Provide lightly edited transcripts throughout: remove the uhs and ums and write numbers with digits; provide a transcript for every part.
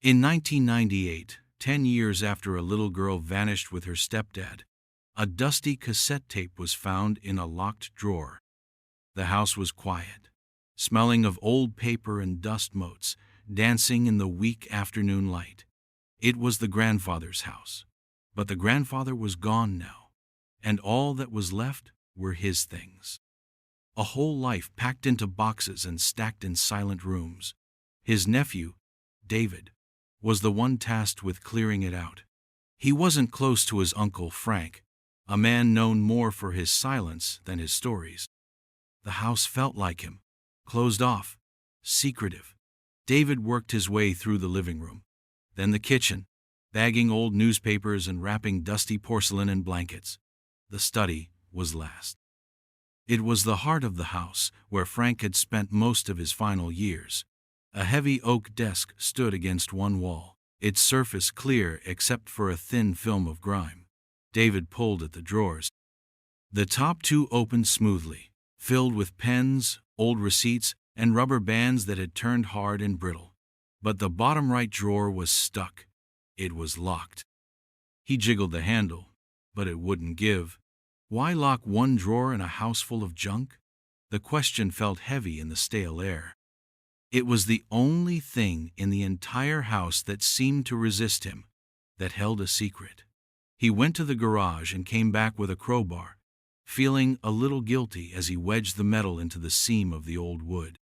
In 1998, 10 years after a little girl vanished with her stepdad, a dusty cassette tape was found in a locked drawer. The house was quiet, smelling of old paper and dust motes dancing in the weak afternoon light. It was the grandfather's house, but the grandfather was gone now, and all that was left were his things. A whole life packed into boxes and stacked in silent rooms. His nephew, David, was the one tasked with clearing it out. He wasn't close to his uncle Frank, a man known more for his silence than his stories. The house felt like him, closed off, secretive. David worked his way through the living room, then the kitchen, bagging old newspapers and wrapping dusty porcelain in blankets. The study was last. It was the heart of the house where Frank had spent most of his final years. A heavy oak desk stood against one wall, its surface clear except for a thin film of grime. David pulled at the drawers. The top two opened smoothly, filled with pens, old receipts, and rubber bands that had turned hard and brittle. But the bottom right drawer was stuck. It was locked. He jiggled the handle, but it wouldn't give. Why lock one drawer in a house full of junk? The question felt heavy in the stale air. It was the only thing in the entire house that seemed to resist him, that held a secret. He went to the garage and came back with a crowbar, feeling a little guilty as he wedged the metal into the seam of the old wood.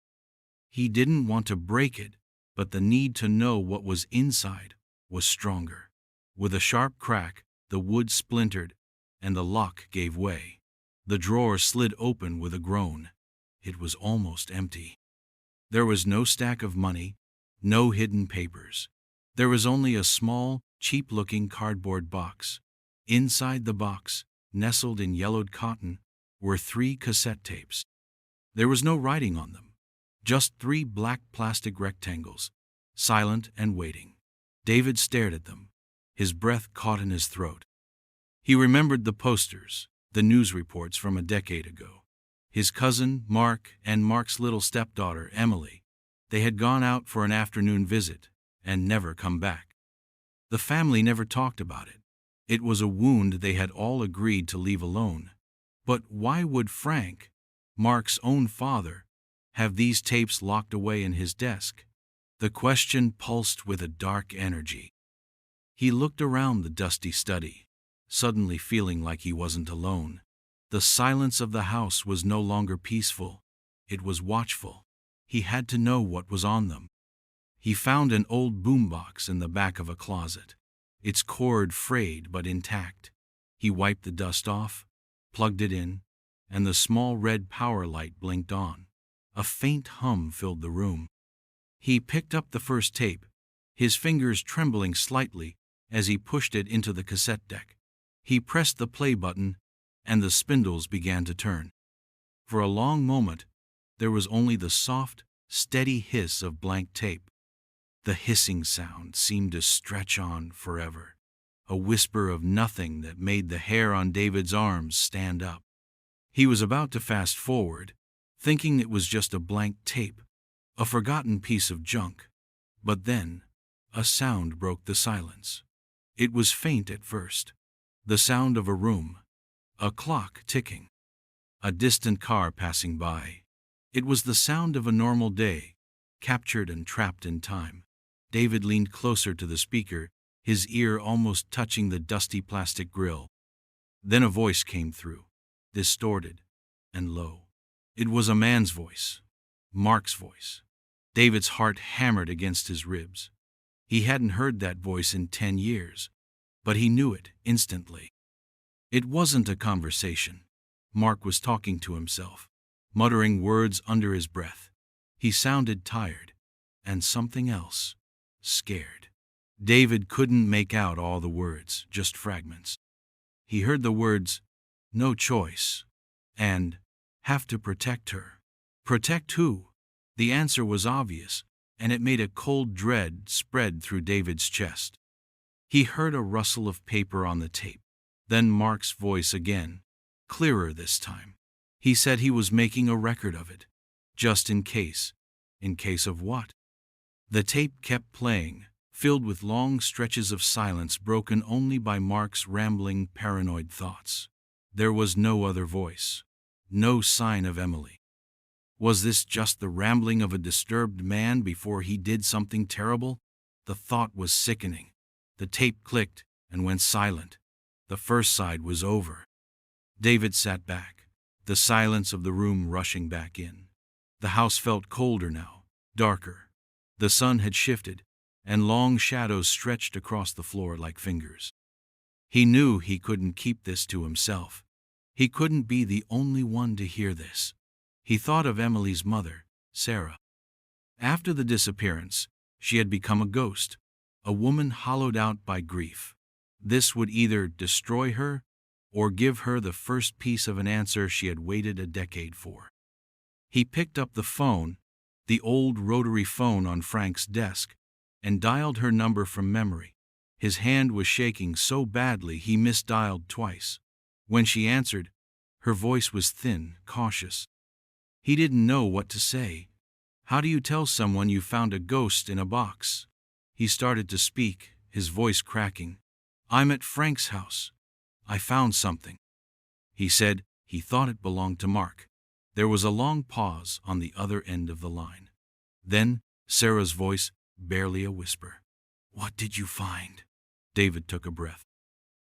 He didn't want to break it, but the need to know what was inside was stronger. With a sharp crack, the wood splintered, and the lock gave way. The drawer slid open with a groan. It was almost empty. There was no stack of money, no hidden papers. There was only a small, cheap-looking cardboard box. Inside the box, nestled in yellowed cotton, were 3 cassette tapes. There was no writing on them, just 3 black plastic rectangles, silent and waiting. David stared at them, his breath caught in his throat. He remembered the posters, the news reports from a decade ago. His cousin, Mark, and Mark's little stepdaughter, Emily. They had gone out for an afternoon visit and never come back. The family never talked about it. It was a wound they had all agreed to leave alone. But why would Frank, Mark's own father, have these tapes locked away in his desk? The question pulsed with a dark energy. He looked around the dusty study, suddenly feeling like he wasn't alone. The silence of the house was no longer peaceful. It was watchful. He had to know what was on them. He found an old boombox in the back of a closet, its cord frayed but intact. He wiped the dust off, plugged it in, and the small red power light blinked on. A faint hum filled the room. He picked up the first tape, his fingers trembling slightly as he pushed it into the cassette deck. He pressed the play button, and the spindles began to turn. For a long moment, there was only the soft, steady hiss of blank tape. The hissing sound seemed to stretch on forever, a whisper of nothing that made the hair on David's arms stand up. He was about to fast forward, thinking it was just a blank tape, a forgotten piece of junk. But then, a sound broke the silence. It was faint at first, the sound of a room, a clock ticking, a distant car passing by. It was the sound of a normal day, captured and trapped in time. David leaned closer to the speaker, his ear almost touching the dusty plastic grill. Then a voice came through, distorted and low. It was a man's voice, Mark's voice. David's heart hammered against his ribs. He hadn't heard that voice in 10 years, but he knew it instantly. It wasn't a conversation. Mark was talking to himself, muttering words under his breath. He sounded tired, and something else, scared. David couldn't make out all the words, just fragments. He heard the words, "no choice," and "have to protect her." Protect who? The answer was obvious, and it made a cold dread spread through David's chest. He heard a rustle of paper on the tape, then Mark's voice again, clearer this time. He said he was making a record of it, just in case. In case of what? The tape kept playing, filled with long stretches of silence broken only by Mark's rambling, paranoid thoughts. There was no other voice, no sign of Emily. Was this just the rambling of a disturbed man before he did something terrible? The thought was sickening. The tape clicked and went silent. The first side was over. David sat back, the silence of the room rushing back in. The house felt colder now, darker. The sun had shifted, and long shadows stretched across the floor like fingers. He knew he couldn't keep this to himself. He couldn't be the only one to hear this. He thought of Emily's mother, Sarah. After the disappearance, she had become a ghost, a woman hollowed out by grief. This would either destroy her or give her the first piece of an answer she had waited a decade for. He picked up the phone, the old rotary phone on Frank's desk, and dialed her number from memory. His hand was shaking so badly he misdialed twice. When she answered, her voice was thin, cautious. He didn't know what to say. How do you tell someone you found a ghost in a box? He started to speak, his voice cracking. I'm at Frank's house. I found something. He said he thought it belonged to Mark. There was a long pause on the other end of the line. Then, Sarah's voice, barely a whisper. What did you find? David took a breath.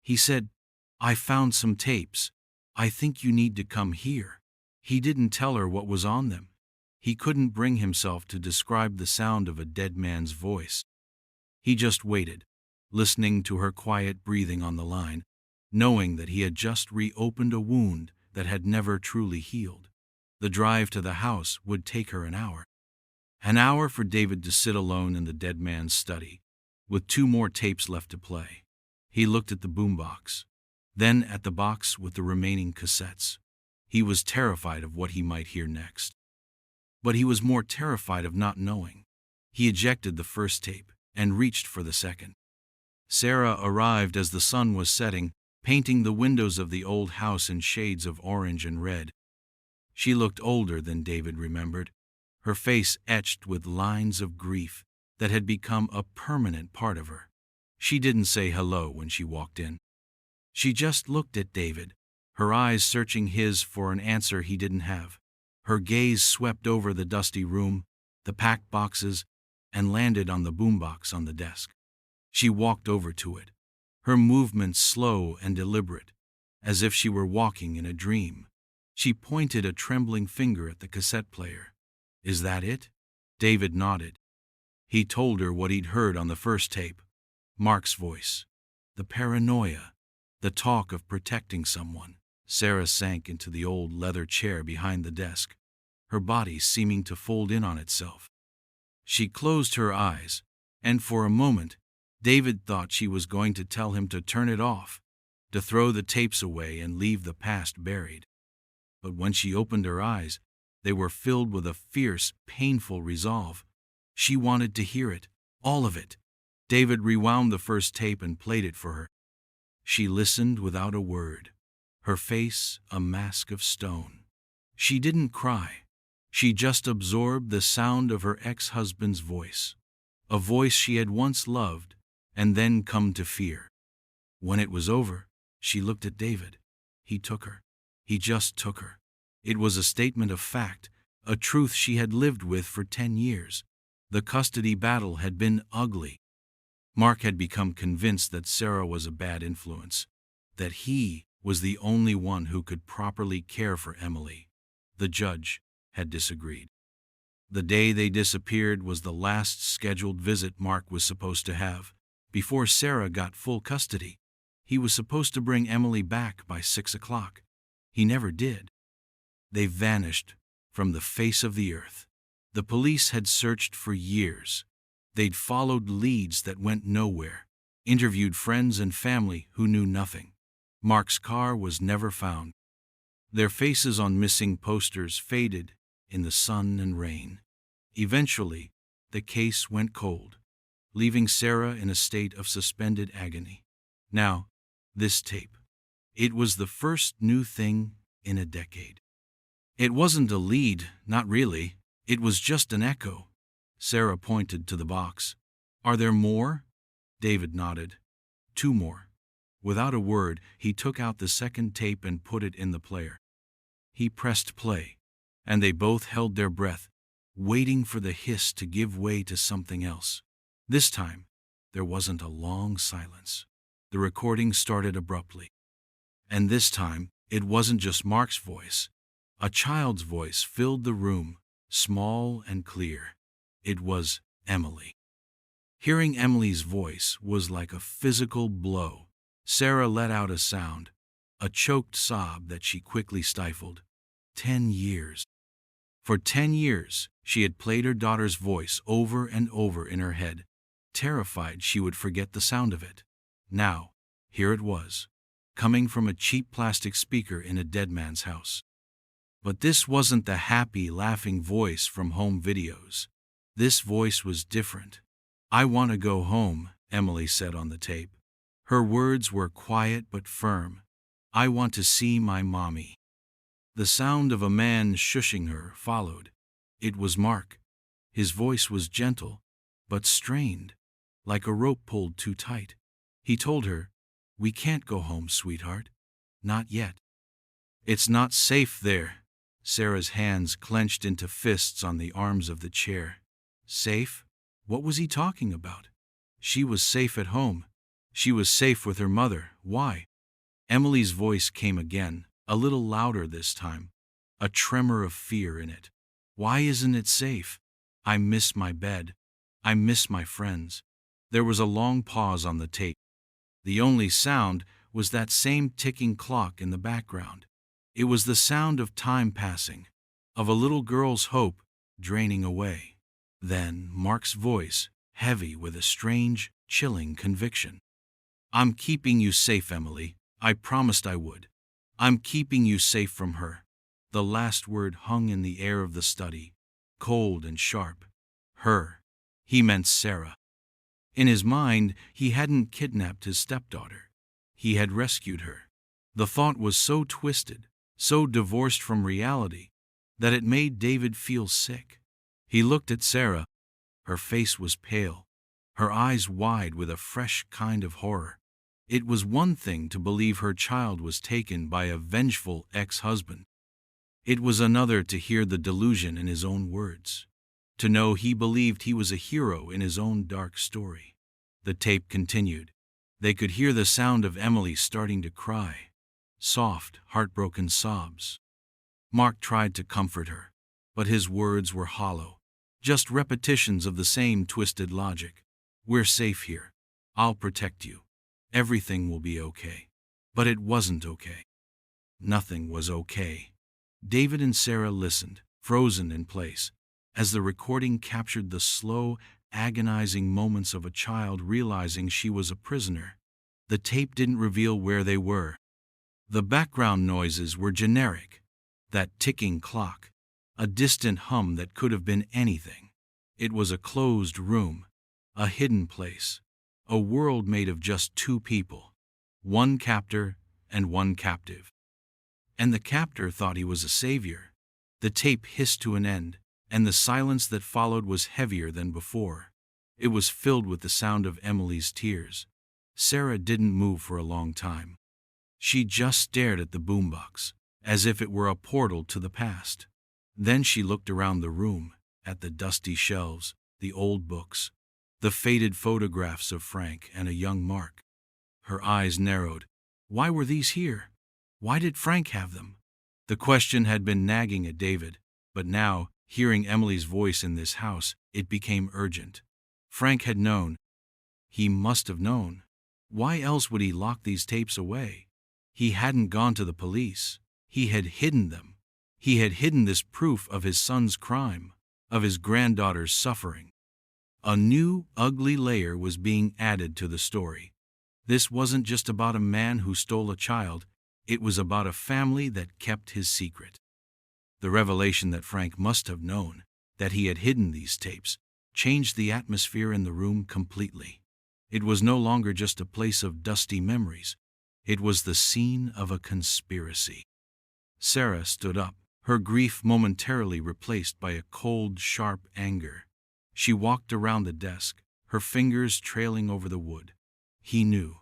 He said, I found some tapes. I think you need to come here. He didn't tell her what was on them. He couldn't bring himself to describe the sound of a dead man's voice. He just waited, listening to her quiet breathing on the line, knowing that he had just reopened a wound that had never truly healed. The drive to the house would take her an hour. An hour for David to sit alone in the dead man's study, with 2 more tapes left to play. He looked at the boombox, then at the box with the remaining cassettes. He was terrified of what he might hear next. But he was more terrified of not knowing. He ejected the first tape and reached for the second. Sarah arrived as the sun was setting, painting the windows of the old house in shades of orange and red. She looked older than David remembered, her face etched with lines of grief that had become a permanent part of her. She didn't say hello when she walked in. She just looked at David, her eyes searching his for an answer he didn't have. Her gaze swept over the dusty room, the packed boxes, and landed on the boombox on the desk. She walked over to it, her movements slow and deliberate, as if she were walking in a dream. She pointed a trembling finger at the cassette player. Is that it? David nodded. He told her what he'd heard on the first tape. Mark's voice. The paranoia. The talk of protecting someone. Sarah sank into the old leather chair behind the desk, her body seeming to fold in on itself. She closed her eyes, and for a moment, David thought she was going to tell him to turn it off, to throw the tapes away and leave the past buried. But when she opened her eyes, they were filled with a fierce, painful resolve. She wanted to hear it, all of it. David rewound the first tape and played it for her. She listened without a word, her face a mask of stone. She didn't cry. She just absorbed the sound of her ex-husband's voice, a voice she had once loved and then come to fear. When it was over, she looked at David. He took her. He just took her. It was a statement of fact, a truth she had lived with for 10 years. The custody battle had been ugly. Mark had become convinced that Sarah was a bad influence, that he was the only one who could properly care for Emily. The judge had disagreed. The day they disappeared was the last scheduled visit Mark was supposed to have, before Sarah got full custody. He was supposed to bring Emily back by 6 o'clock. He never did. They vanished from the face of the earth. The police had searched for years. They'd followed leads that went nowhere, interviewed friends and family who knew nothing. Mark's car was never found. Their faces on missing posters faded in the sun and rain. Eventually, the case went cold, leaving Sarah in a state of suspended agony. Now, this tape. It was the first new thing in a decade. It wasn't a lead, not really. It was just an echo. Sarah pointed to the box. Are there more? David nodded. 2 more. Without a word, he took out the second tape and put it in the player. He pressed play, and they both held their breath, waiting for the hiss to give way to something else. This time, there wasn't a long silence. The recording started abruptly. And this time, it wasn't just Mark's voice. A child's voice filled the room, small and clear. It was Emily. Hearing Emily's voice was like a physical blow. Sarah let out a sound, a choked sob that she quickly stifled. 10 years. For 10 years, she had played her daughter's voice over and over in her head, terrified she would forget the sound of it. Now, here it was, coming from a cheap plastic speaker in a dead man's house. But this wasn't the happy, laughing voice from home videos. This voice was different. "I want to go home," Emily said on the tape. Her words were quiet but firm. "I want to see my mommy." The sound of a man shushing her followed. It was Mark. His voice was gentle, but strained, like a rope pulled too tight. He told her, "We can't go home, sweetheart. Not yet." "It's not safe there." Sarah's hands clenched into fists on the arms of the chair. Safe? What was he talking about? She was safe at home. She was safe with her mother. Why? Emily's voice came again, a little louder this time, a tremor of fear in it. "Why isn't it safe? I miss my bed. I miss my friends." There was a long pause on the tape. The only sound was that same ticking clock in the background. It was the sound of time passing, of a little girl's hope draining away. Then Mark's voice, heavy with a strange, chilling conviction. "I'm keeping you safe, Emily. I promised I would. I'm keeping you safe from her." The last word hung in the air of the study, cold and sharp. Her. He meant Sarah. In his mind, he hadn't kidnapped his stepdaughter. He had rescued her. The thought was so twisted, so divorced from reality, that it made David feel sick. He looked at Sarah. Her face was pale, her eyes wide with a fresh kind of horror. It was one thing to believe her child was taken by a vengeful ex-husband. It was another to hear the delusion in his own words, to know he believed he was a hero in his own dark story. The tape continued. They could hear the sound of Emily starting to cry, soft, heartbroken sobs. Mark tried to comfort her, but his words were hollow, just repetitions of the same twisted logic. "We're safe here. I'll protect you. Everything will be okay." But it wasn't okay. Nothing was okay. David and Sarah listened, frozen in place, as the recording captured the slow, agonizing moments of a child realizing she was a prisoner. The tape didn't reveal where they were. The background noises were generic. That ticking clock, a distant hum that could have been anything. It was a closed room, a hidden place, a world made of just 2 people, one captor and one captive. And the captor thought he was a savior. The tape hissed to an end, and the silence that followed was heavier than before. It was filled with the sound of Emily's tears. Sarah didn't move for a long time. She just stared at the boombox, as if it were a portal to the past. Then she looked around the room, at the dusty shelves, the old books, the faded photographs of Frank and a young Mark. Her eyes narrowed. Why were these here? Why did Frank have them? The question had been nagging at David, but now, hearing Emily's voice in this house, it became urgent. Frank had known. He must have known. Why else would he lock these tapes away? He hadn't gone to the police. He had hidden them. He had hidden this proof of his son's crime, of his granddaughter's suffering. A new, ugly layer was being added to the story. This wasn't just about a man who stole a child, it was about a family that kept his secret. The revelation that Frank must have known, that he had hidden these tapes, changed the atmosphere in the room completely. It was no longer just a place of dusty memories. It was the scene of a conspiracy. Sarah stood up, her grief momentarily replaced by a cold, sharp anger. She walked around the desk, her fingers trailing over the wood. He knew.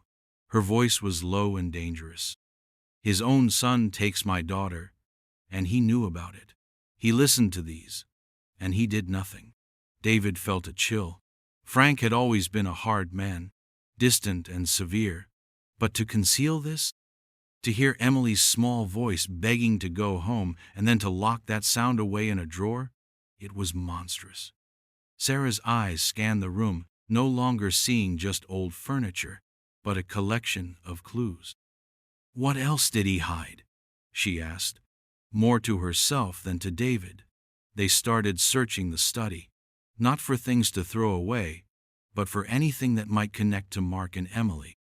Her voice was low and dangerous. His own son takes my daughter, and he knew about it. He listened to these, and he did nothing. David felt a chill. Frank had always been a hard man, distant and severe. But to conceal this? To hear Emily's small voice begging to go home and then to lock that sound away in a drawer? It was monstrous. Sarah's eyes scanned the room, no longer seeing just old furniture, but a collection of clues. "What else did he hide?" she asked, more to herself than to David. They started searching the study, not for things to throw away, but for anything that might connect to Mark and Emily.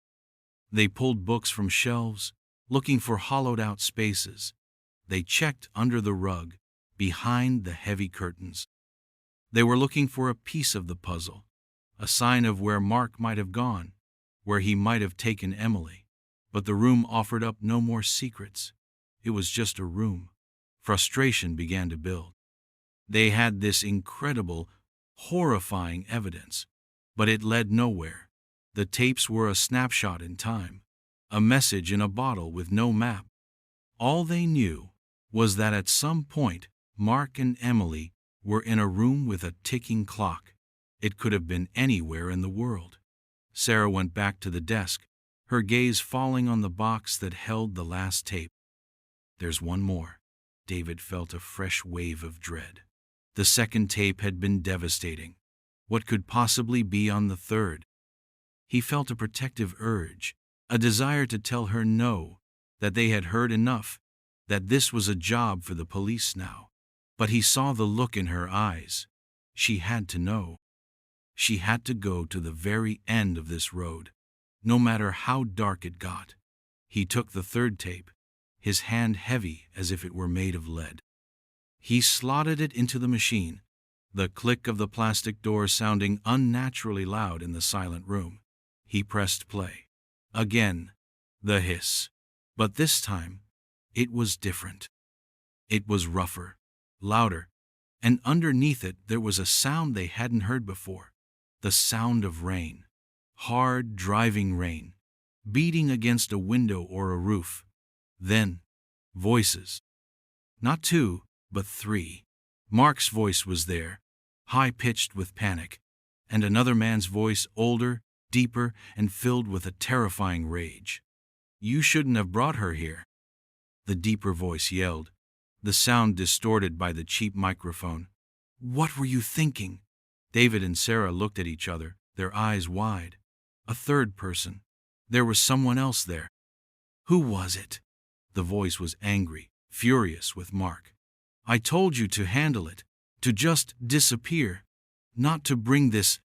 They pulled books from shelves, looking for hollowed-out spaces. They checked under the rug, behind the heavy curtains. They were looking for a piece of the puzzle, a sign of where Mark might have gone, where he might have taken Emily. But the room offered up no more secrets. It was just a room. Frustration began to build. They had this incredible, horrifying evidence, but it led nowhere. The tapes were a snapshot in time, a message in a bottle with no map. All they knew was that at some point, Mark and Emily were in a room with a ticking clock. It could have been anywhere in the world. Sarah went back to the desk, her gaze falling on the box that held the last tape. "There's one more." David felt a fresh wave of dread. The second tape had been devastating. What could possibly be on the third? He felt a protective urge, a desire to tell her no, that they had heard enough, that this was a job for the police now. But he saw the look in her eyes. She had to know. She had to go to the very end of this road, no matter how dark it got. He took the third tape, his hand heavy as if it were made of lead. He slotted it into the machine, the click of the plastic door sounding unnaturally loud in the silent room. He pressed play. Again, the hiss. But this time, it was different. It was rougher, louder, and underneath it there was a sound they hadn't heard before. The sound of rain. Hard, driving rain, beating against a window or a roof. Then, voices. Not two, but three. Mark's voice was there, high-pitched with panic, and another man's voice, older, deeper, and filled with a terrifying rage. "You shouldn't have brought her here," the deeper voice yelled, the sound distorted by the cheap microphone. "What were you thinking?" David and Sarah looked at each other, their eyes wide. A third person. There was someone else there. "Who was it?" The voice was angry, furious with Mark. "I told you to handle it, to just disappear, not to bring this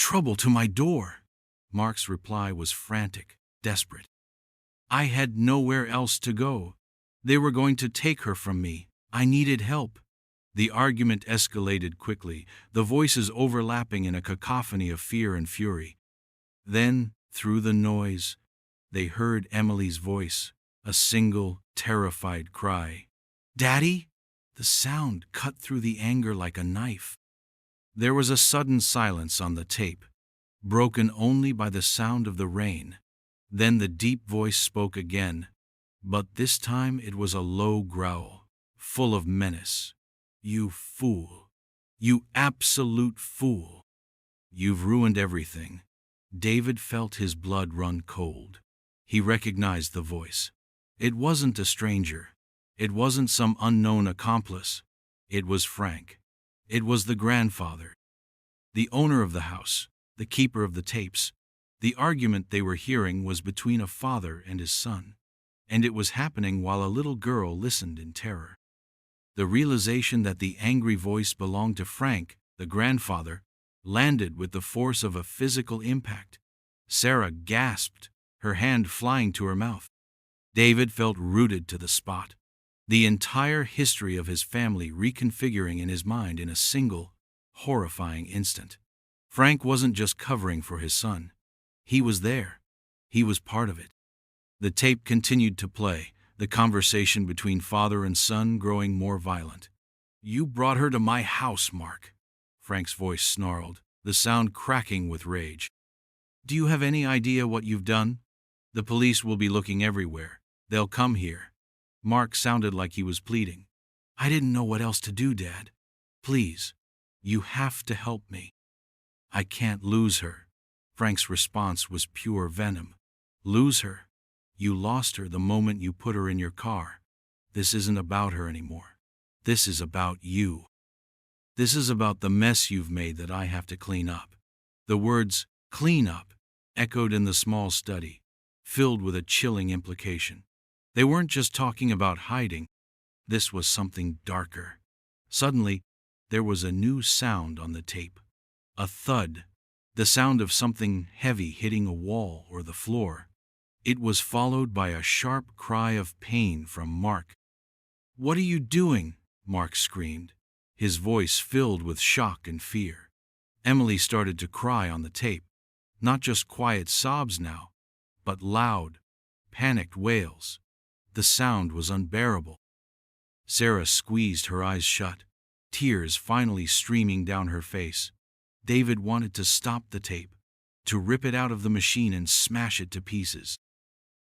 trouble to my door." Mark's reply was frantic, desperate. "I had nowhere else to go. They were going to take her from me. I needed help." The argument escalated quickly, the voices overlapping in a cacophony of fear and fury. Then, through the noise, they heard Emily's voice, a single, terrified cry. "Daddy?" The sound cut through the anger like a knife. There was a sudden silence on the tape, broken only by the sound of the rain. Then the deep voice spoke again, but this time it was a low growl, full of menace. "You fool. You absolute fool. You've ruined everything." David felt his blood run cold. He recognized the voice. It wasn't a stranger. It wasn't some unknown accomplice. It was Frank. It was the grandfather, the owner of the house, the keeper of the tapes. The argument they were hearing was between a father and his son, and it was happening while a little girl listened in terror. The realization that the angry voice belonged to Frank, the grandfather, landed with the force of a physical impact. Sarah gasped, her hand flying to her mouth. David felt rooted to the spot, the entire history of his family reconfiguring in his mind in a single, horrifying instant. Frank wasn't just covering for his son. He was there. He was part of it. The tape continued to play, the conversation between father and son growing more violent. "You brought her to my house, Mark," Frank's voice snarled. the sound cracking with rage. "Do you have any idea what you've done? The police will be looking everywhere. They'll come here." Mark sounded like he was pleading. "I didn't know what else to do, Dad. Please, you have to help me." "I can't lose her." Frank's response was pure venom. "Lose her? You lost her the moment you put her in your car. This isn't about her anymore. This is about you. This is about the mess you've made that I have to clean up." The words, "clean up," echoed in the small study, filled with a chilling implication. They weren't just talking about hiding. This was something darker. Suddenly, there was a new sound on the tape. A thud. The sound of something heavy hitting a wall or the floor. It was followed by a sharp cry of pain from Mark. "What are you doing?" Mark screamed, his voice filled with shock and fear. Emily started to cry on the tape, not just quiet sobs now, but loud, panicked wails. The sound was unbearable. Sarah squeezed her eyes shut, tears finally streaming down her face. David wanted to stop the tape, to rip it out of the machine and smash it to pieces.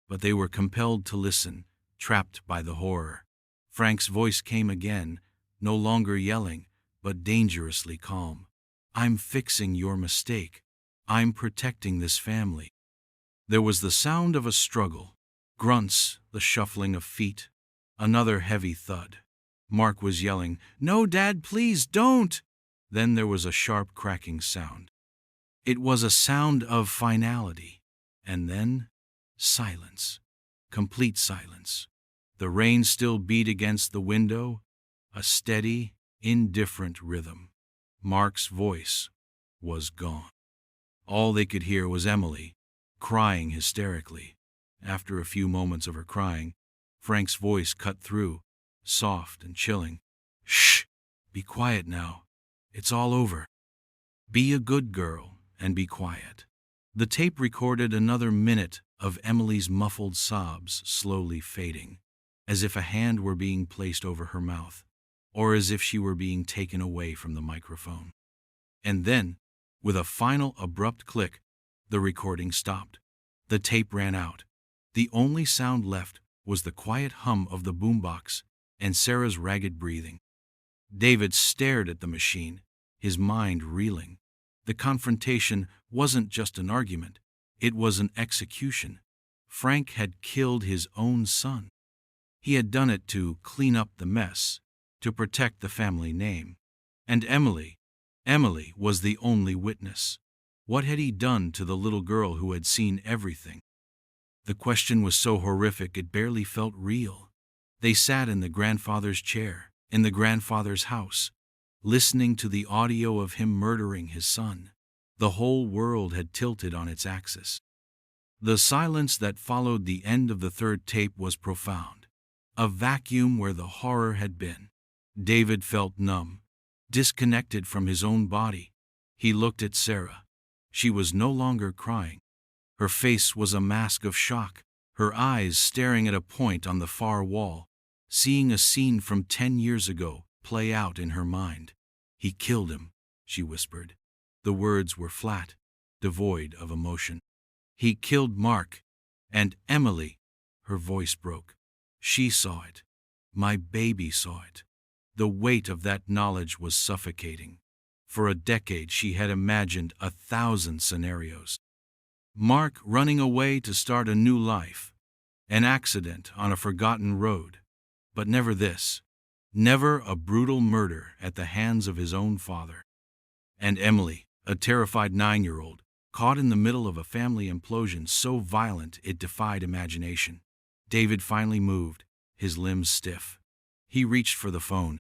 But they were compelled to listen, trapped by the horror. Frank's voice came again, no longer yelling, but dangerously calm. "I'm fixing your mistake. I'm protecting this family." There was the sound of a struggle, grunts, the shuffling of feet, another heavy thud. Mark was yelling, "No, Dad, please don't!" Then there was a sharp cracking sound. It was a sound of finality. And then, silence. Complete silence. The rain still beat against the window, a steady, indifferent rhythm. Mark's voice was gone. All they could hear was Emily, crying hysterically. After a few moments of her crying, Frank's voice cut through, soft and chilling. "Shh! Be quiet now. It's all over. Be a good girl and be quiet." The tape recorded another minute of Emily's muffled sobs slowly fading, as if a hand were being placed over her mouth, or as if she were being taken away from the microphone. And then, with a final abrupt click, the recording stopped. The tape ran out. The only sound left was the quiet hum of the boombox and Sarah's ragged breathing. David stared at the machine, his mind reeling. The confrontation wasn't just an argument, it was an execution. Frank had killed his own son. He had done it to clean up the mess, to protect the family name. And Emily was the only witness. What had he done to the little girl who had seen everything? The question was so horrific it barely felt real. They sat in the grandfather's chair, in the grandfather's house, listening to the audio of him murdering his son. The whole world had tilted on its axis. The silence that followed the end of the third tape was profound. A vacuum where the horror had been. David felt numb, disconnected from his own body. He looked at Sarah. She was no longer crying. Her face was a mask of shock, her eyes staring at a point on the far wall, seeing a scene from 10 years ago play out in her mind. "He killed him," she whispered. The words were flat, devoid of emotion. "He killed Mark. And Emily," her voice broke. "She saw it. My baby saw it." The weight of that knowledge was suffocating. For a decade she had imagined 1,000 scenarios. Mark running away to start a new life. An accident on a forgotten road. But never this. Never a brutal murder at the hands of his own father. And Emily, a terrified 9-year-old, caught in the middle of a family implosion so violent it defied imagination. David finally moved, his limbs stiff. He reached for the phone.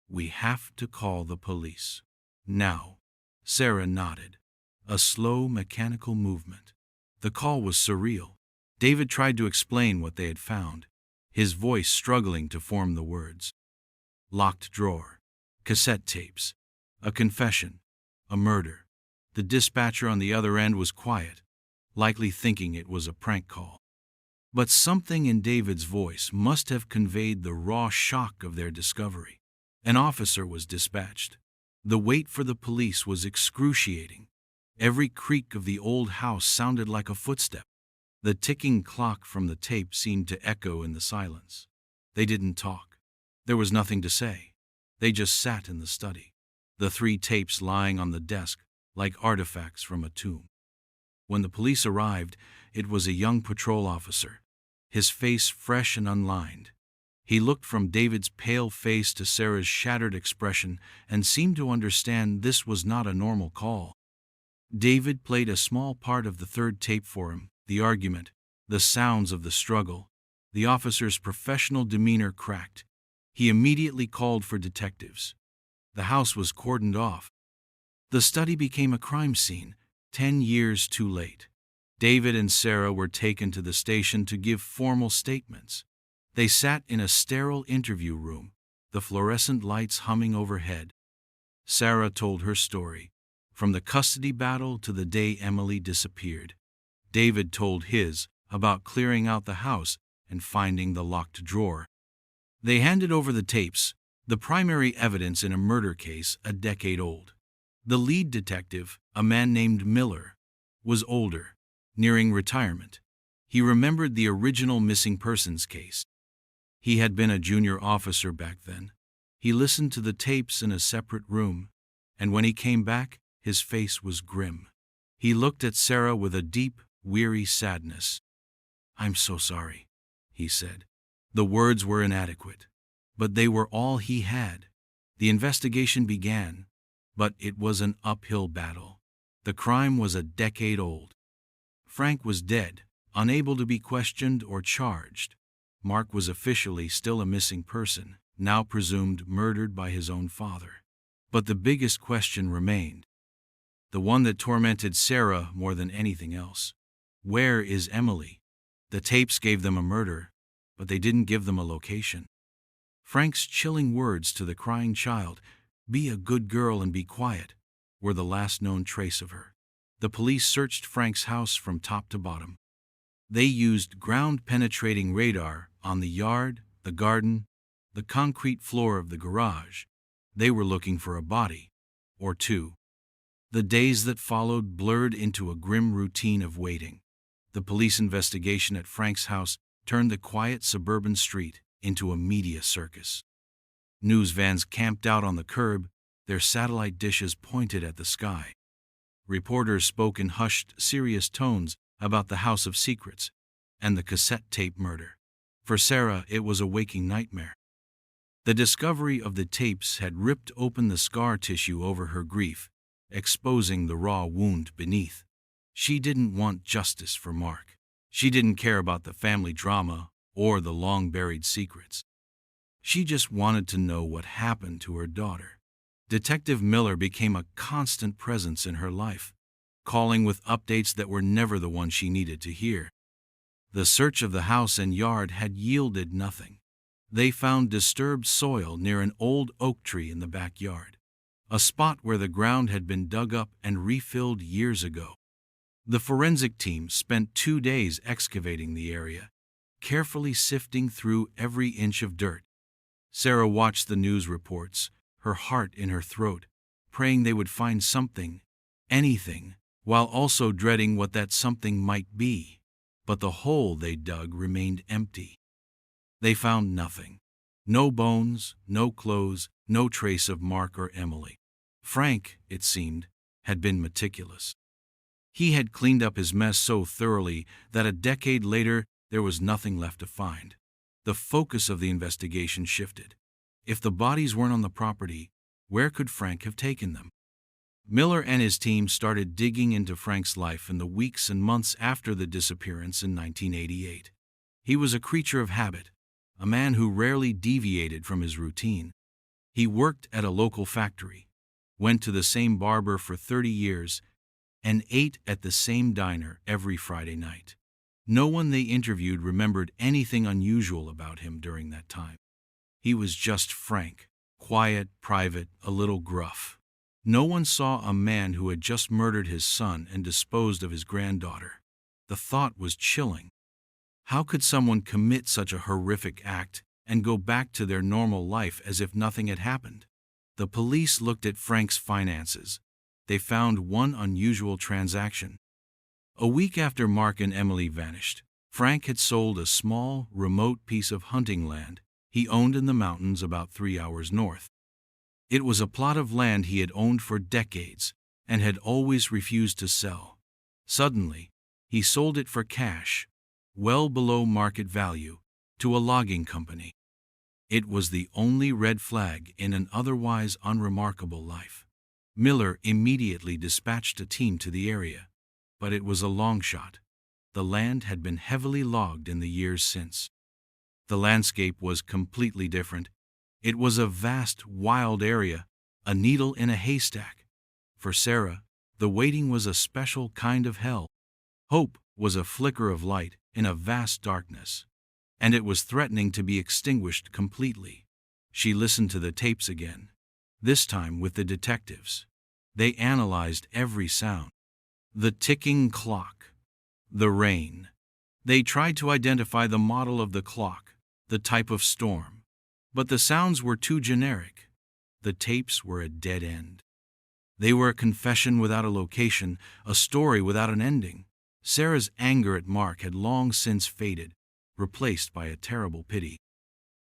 "We have to call the police. Now." Sarah nodded. A slow, mechanical movement. The call was surreal. David tried to explain what they had found, his voice struggling to form the words. Locked drawer. Cassette tapes. A confession. A murder. The dispatcher on the other end was quiet, likely thinking it was a prank call. But something in David's voice must have conveyed the raw shock of their discovery. An officer was dispatched. The wait for the police was excruciating. Every creak of the old house sounded like a footstep. The ticking clock from the tape seemed to echo in the silence. They didn't talk. There was nothing to say. They just sat in the study, the 3 tapes lying on the desk like artifacts from a tomb. When the police arrived, it was a young patrol officer, his face fresh and unlined. He looked from David's pale face to Sarah's shattered expression and seemed to understand this was not a normal call. David played a small part of the 3rd tape for him, the argument, the sounds of the struggle. The officer's professional demeanor cracked. He immediately called for detectives. The house was cordoned off. The study became a crime scene, 10 years too late. David and Sarah were taken to the station to give formal statements. They sat in a sterile interview room, the fluorescent lights humming overhead. Sarah told her story, from the custody battle to the day Emily disappeared. David told his, about clearing out the house and finding the locked drawer. They handed over the tapes, the primary evidence in a murder case a decade old. The lead detective, a man named Miller, was older, nearing retirement. He remembered the original missing persons case. He had been a junior officer back then. He listened to the tapes in a separate room, and when he came back, his face was grim. He looked at Sarah with a deep, weary sadness. "I'm so sorry," he said. The words were inadequate, but they were all he had. The investigation began, but it was an uphill battle. The crime was a decade old. Frank was dead, unable to be questioned or charged. Mark was officially still a missing person, now presumed murdered by his own father. But the biggest question remained, the one that tormented Sarah more than anything else. Where is Emily? The tapes gave them a murder, but they didn't give them a location. Frank's chilling words to the crying child, "Be a good girl and be quiet," were the last known trace of her. The police searched Frank's house from top to bottom. They used ground-penetrating radar on the yard, the garden, the concrete floor of the garage. They were looking for a body, or 2. The days that followed blurred into a grim routine of waiting. The police investigation at Frank's house turned the quiet suburban street into a media circus. News vans camped out on the curb, their satellite dishes pointed at the sky. Reporters spoke in hushed, serious tones about the House of Secrets and the cassette tape murder. For Sarah, it was a waking nightmare. The discovery of the tapes had ripped open the scar tissue over her grief, exposing the raw wound beneath. She didn't want justice for Mark. She didn't care about the family drama or the long-buried secrets. She just wanted to know what happened to her daughter. Detective Miller became a constant presence in her life, calling with updates that were never the ones she needed to hear. The search of the house and yard had yielded nothing. They found disturbed soil near an old oak tree in the backyard, a spot where the ground had been dug up and refilled years ago. The forensic team spent 2 days excavating the area, carefully sifting through every inch of dirt. Sarah watched the news reports, her heart in her throat, praying they would find something, anything, while also dreading what that something might be. But the hole they dug remained empty. They found nothing. No bones, no clothes, no trace of Mark or Emily. Frank, it seemed, had been meticulous. He had cleaned up his mess so thoroughly that a decade later there was nothing left to find. The focus of the investigation shifted. If the bodies weren't on the property, where could Frank have taken them? Miller and his team started digging into Frank's life in the weeks and months after the disappearance in 1988. He was a creature of habit, a man who rarely deviated from his routine. He worked at a local factory, went to the same barber for 30 years, and ate at the same diner every Friday night. No one they interviewed remembered anything unusual about him during that time. He was just Frank, quiet, private, a little gruff. No one saw a man who had just murdered his son and disposed of his granddaughter. The thought was chilling. How could someone commit such a horrific act and go back to their normal life as if nothing had happened? The police looked at Frank's finances. They found one unusual transaction. A week after Mark and Emily vanished, Frank had sold a small, remote piece of hunting land he owned in the mountains about 3 hours north. It was a plot of land he had owned for decades and had always refused to sell. Suddenly, he sold it for cash, well below market value, to a logging company. It was the only red flag in an otherwise unremarkable life. Miller immediately dispatched a team to the area, but it was a long shot. The land had been heavily logged in the years since. The landscape was completely different. It was a vast, wild area, a needle in a haystack. For Sarah, the waiting was a special kind of hell. Hope was a flicker of light in a vast darkness, and it was threatening to be extinguished completely. She listened to the tapes again, this time with the detectives. They analyzed every sound. The ticking clock, the rain. They tried to identify the model of the clock, the type of storm. But the sounds were too generic. The tapes were a dead end. They were a confession without a location, a story without an ending. Sarah's anger at Mark had long since faded, replaced by a terrible pity.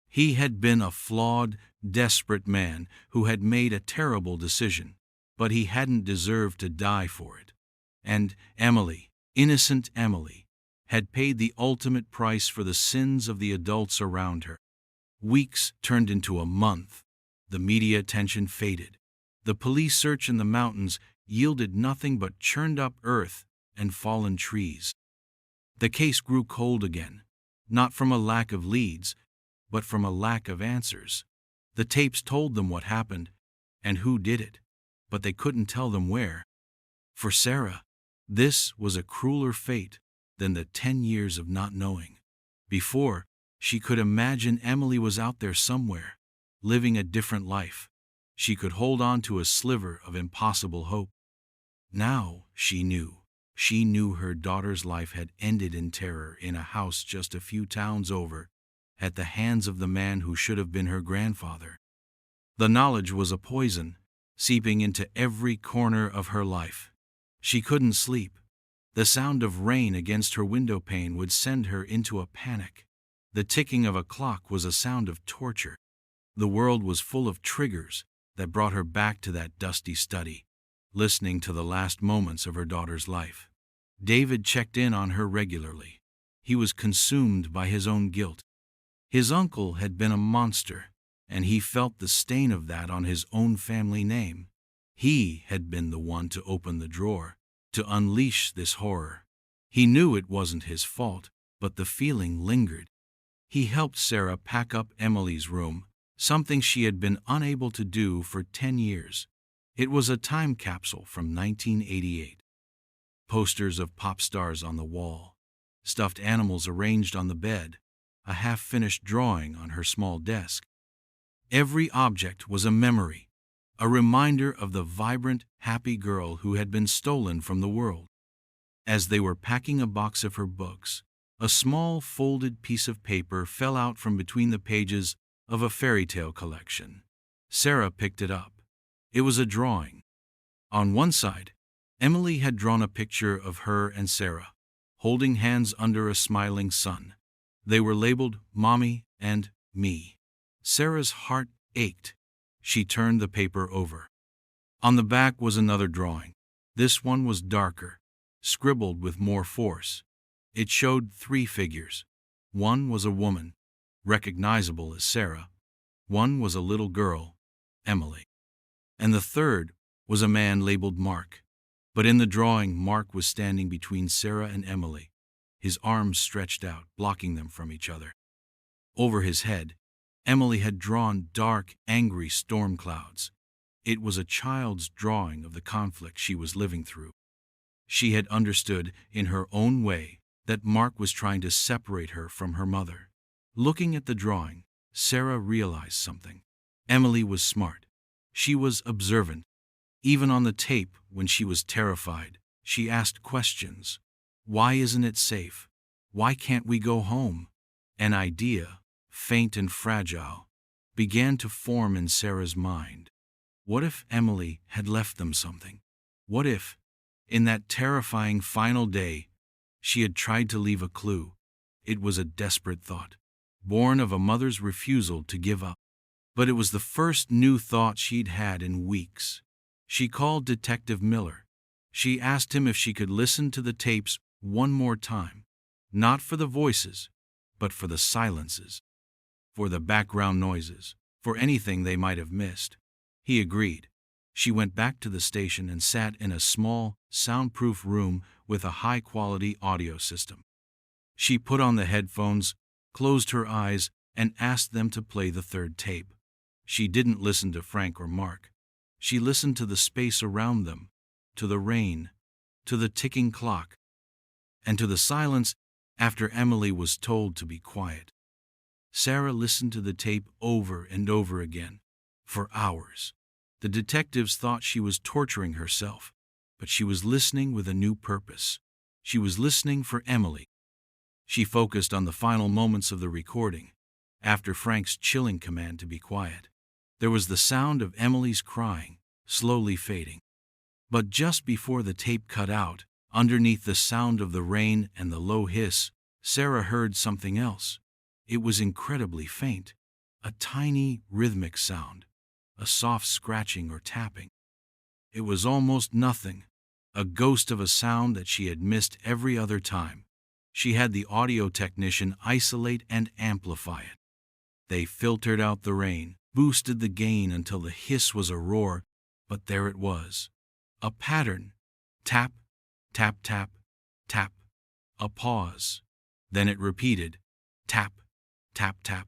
He had been a flawed, desperate man who had made a terrible decision, but he hadn't deserved to die for it. And Emily, innocent Emily, had paid the ultimate price for the sins of the adults around her. Weeks turned into a month. The media attention faded. The police search in the mountains yielded nothing but churned up earth and fallen trees. The case grew cold again, not from a lack of leads, but from a lack of answers. The tapes told them what happened and who did it, but they couldn't tell them where. For Sarah, this was a crueler fate than the 10 years of not knowing. Before, she could imagine Emily was out there somewhere, living a different life. She could hold on to a sliver of impossible hope. Now she knew. She knew her daughter's life had ended in terror in a house just a few towns over, at the hands of the man who should have been her grandfather. The knowledge was a poison, seeping into every corner of her life. She couldn't sleep. The sound of rain against her window pane would send her into a panic. The ticking of a clock was a sound of torture. The world was full of triggers that brought her back to that dusty study, listening to the last moments of her daughter's life. David checked in on her regularly. He was consumed by his own guilt. His uncle had been a monster, and he felt the stain of that on his own family name. He had been the one to open the drawer, to unleash this horror. He knew it wasn't his fault, but the feeling lingered. He helped Sarah pack up Emily's room, something she had been unable to do for 10 years. It was a time capsule from 1988. Posters of pop stars on the wall, stuffed animals arranged on the bed, a half-finished drawing on her small desk. Every object was a memory, a reminder of the vibrant, happy girl who had been stolen from the world. As they were packing a box of her books, a small folded piece of paper fell out from between the pages of a fairy tale collection. Sarah picked it up. It was a drawing. On one side, Emily had drawn a picture of her and Sarah, holding hands under a smiling sun. They were labeled Mommy and Me. Sarah's heart ached. She turned the paper over. On the back was another drawing. This one was darker, scribbled with more force. It showed 3 figures. One was a woman, recognizable as Sarah. One was a little girl, Emily. And the third was a man labeled Mark. But in the drawing, Mark was standing between Sarah and Emily, his arms stretched out, blocking them from each other. Over his head, Emily had drawn dark, angry storm clouds. It was a child's drawing of the conflict she was living through. She had understood, in her own way, that Mark was trying to separate her from her mother. Looking at the drawing, Sarah realized something. Emily was smart. She was observant. Even on the tape, when she was terrified, she asked questions. Why isn't it safe? Why can't we go home? An idea, faint and fragile, began to form in Sarah's mind. What if Emily had left them something? What if, in that terrifying final day, she had tried to leave a clue? It was a desperate thought, born of a mother's refusal to give up. But it was the first new thought she'd had in weeks. She called Detective Miller. She asked him if she could listen to the tapes one more time, not for the voices, but for the silences, for the background noises, for anything they might have missed. He agreed. She went back to the station and sat in a small, soundproof room with a high-quality audio system. She put on the headphones, closed her eyes, and asked them to play the third tape. She didn't listen to Frank or Mark. She listened to the space around them, to the rain, to the ticking clock, and to the silence after Emily was told to be quiet. Sarah listened to the tape over and over again, for hours. The detectives thought she was torturing herself, but she was listening with a new purpose. She was listening for Emily. She focused on the final moments of the recording, after Frank's chilling command to be quiet. There was the sound of Emily's crying, slowly fading. But just before the tape cut out, underneath the sound of the rain and the low hiss, Sarah heard something else. It was incredibly faint, a tiny, rhythmic sound, a soft scratching or tapping. It was almost nothing, a ghost of a sound that she had missed every other time. She had the audio technician isolate and amplify it. They filtered out the rain, boosted the gain until the hiss was a roar, but there it was. A pattern. Tap, tap, tap, tap. A pause. Then it repeated. Tap, tap, tap,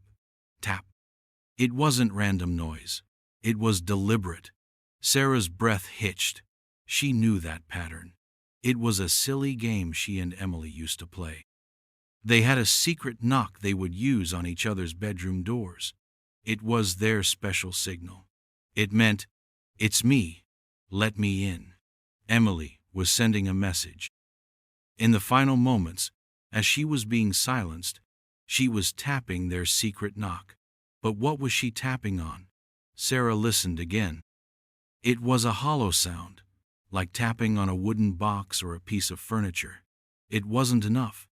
tap. It wasn't random noise. It was deliberate. Sarah's breath hitched. She knew that pattern. It was a silly game she and Emily used to play. They had a secret knock they would use on each other's bedroom doors. It was their special signal. It meant, "It's me. Let me in." Emily was sending a message. In the final moments, as she was being silenced, she was tapping their secret knock. But what was she tapping on? Sarah listened again. It was a hollow sound, like tapping on a wooden box or a piece of furniture. It wasn't enough.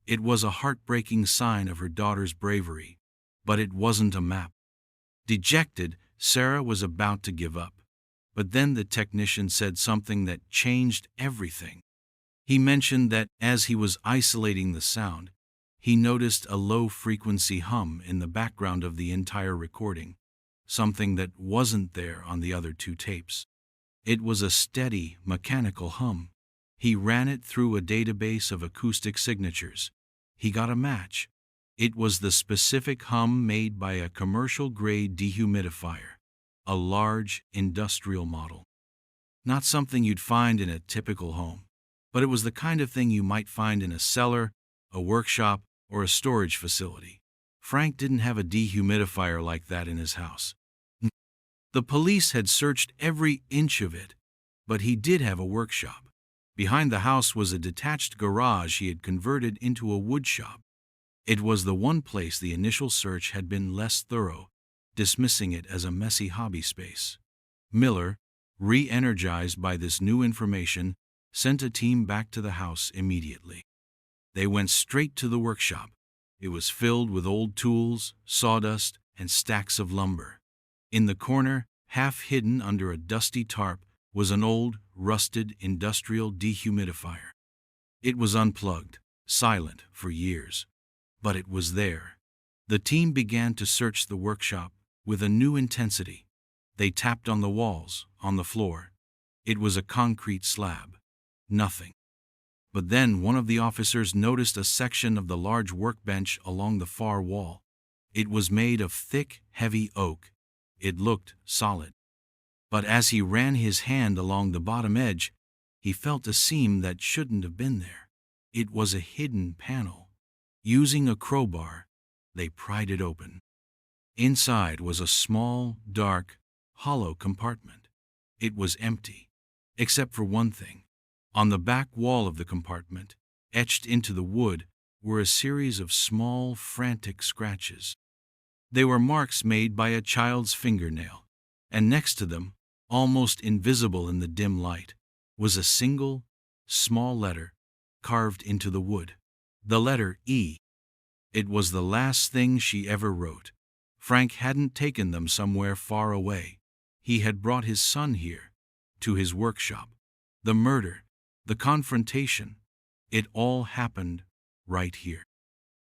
It was a heartbreaking sign of her daughter's bravery, but it wasn't a map. Dejected, Sarah was about to give up. But then the technician said something that changed everything. He mentioned that as he was isolating the sound, he noticed a low-frequency hum in the background of the entire recording, something that wasn't there on the other two tapes. It was a steady, mechanical hum. He ran it through a database of acoustic signatures. He got a match. It was the specific hum made by a commercial-grade dehumidifier, a large, industrial model. Not something you'd find in a typical home, but it was the kind of thing you might find in a cellar, a workshop, or a storage facility. Frank didn't have a dehumidifier like that in his house. The police had searched every inch of it, but he did have a workshop. Behind the house was a detached garage he had converted into a wood shop. It was the one place the initial search had been less thorough, dismissing it as a messy hobby space. Miller, re-energized by this new information, sent a team back to the house immediately. They went straight to the workshop. It was filled with old tools, sawdust, and stacks of lumber. In the corner, half hidden under a dusty tarp, was an old, rusted industrial dehumidifier. It was unplugged, silent for years. But it was there. The team began to search the workshop with a new intensity. They tapped on the walls, on the floor. It was a concrete slab. Nothing. But then one of the officers noticed a section of the large workbench along the far wall. It was made of thick, heavy oak. It looked solid. But as he ran his hand along the bottom edge, he felt a seam that shouldn't have been there. It was a hidden panel. Using a crowbar, they pried it open. Inside was a small, dark, hollow compartment. It was empty, except for one thing. On the back wall of the compartment, etched into the wood, were a series of small, frantic scratches. They were marks made by a child's fingernail, and next to them, almost invisible in the dim light, was a single, small letter carved into the wood. The letter E. It was the last thing she ever wrote. Frank hadn't taken them somewhere far away. He had brought his son here, to his workshop. The murder, the confrontation, it all happened right here.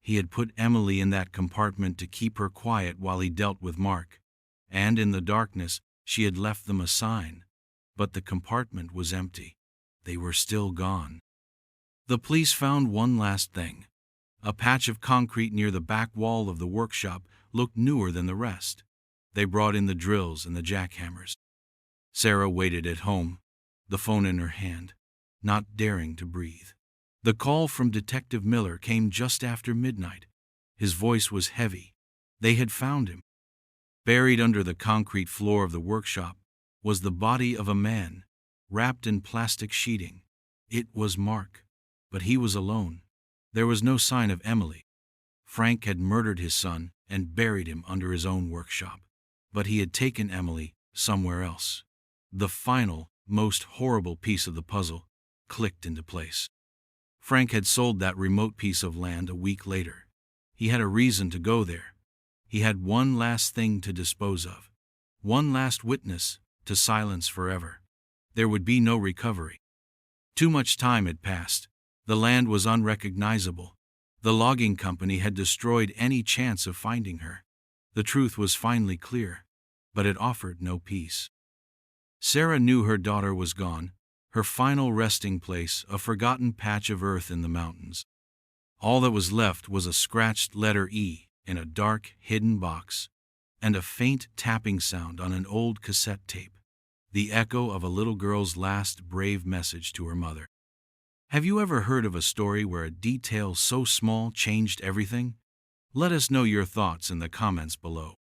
He had put Emily in that compartment to keep her quiet while he dealt with Mark, and in the darkness she had left them a sign. But the compartment was empty. They were still gone. The police found one last thing. A patch of concrete near the back wall of the workshop looked newer than the rest. They brought in the drills and the jackhammers. Sarah waited at home, the phone in her hand, not daring to breathe. The call from Detective Miller came just after midnight. His voice was heavy. They had found him. Buried under the concrete floor of the workshop was the body of a man, wrapped in plastic sheeting. It was Mark, but he was alone. There was no sign of Emily. Frank had murdered his son and buried him under his own workshop. But he had taken Emily somewhere else. The final, most horrible piece of the puzzle clicked into place. Frank had sold that remote piece of land a week later. He had a reason to go there. He had one last thing to dispose of. One last witness to silence forever. There would be no recovery. Too much time had passed. The land was unrecognizable. The logging company had destroyed any chance of finding her. The truth was finally clear, but it offered no peace. Sarah knew her daughter was gone, her final resting place a forgotten patch of earth in the mountains. All that was left was a scratched letter E in a dark, hidden box, and a faint tapping sound on an old cassette tape, the echo of a little girl's last brave message to her mother. Have you ever heard of a story where a detail so small changed everything? Let us know your thoughts in the comments below.